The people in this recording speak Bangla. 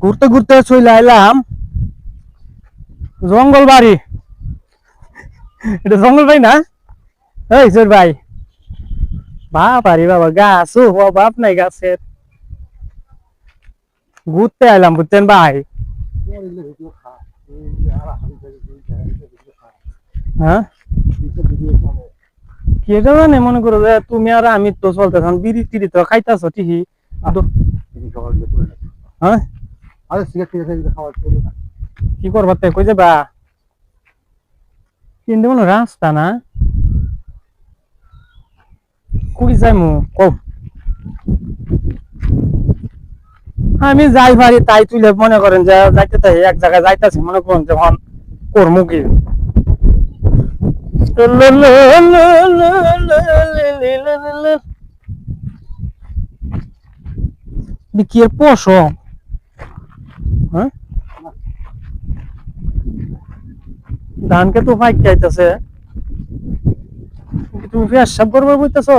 ঘুরতে ঘুরতে চলে আইলাম জঙ্গল বাড়ি। এটা জঙ্গল ভাই না? এই জোর ভাই, বাবারে বাবা, গাছ ও বাপ নাই গাছের। ঘুরতে আইলাম বুঝছেন ভাই। হ্যাঁ, কি জানে, মনে করো যে তুমি আর আমি তো চলতেছ, বিড়ি টিড়ি তো খাইতেছ ঠিকই। হ্যাঁ, কি করবা তে, কই যাবা? কিন্তু কোনো রাস্তা না, কই যাইমু কও? আমি যাই পারি তাই তুলে মনে করেন যে যাইতে তাই এক জায়গায় যাইতেছি, মনে করেন যখন করমু কি কি এর পশম। হ্যাঁ, ধানকে তো ফাইক খাইতেছে, তুমি পেশাব করবার বলতেছ।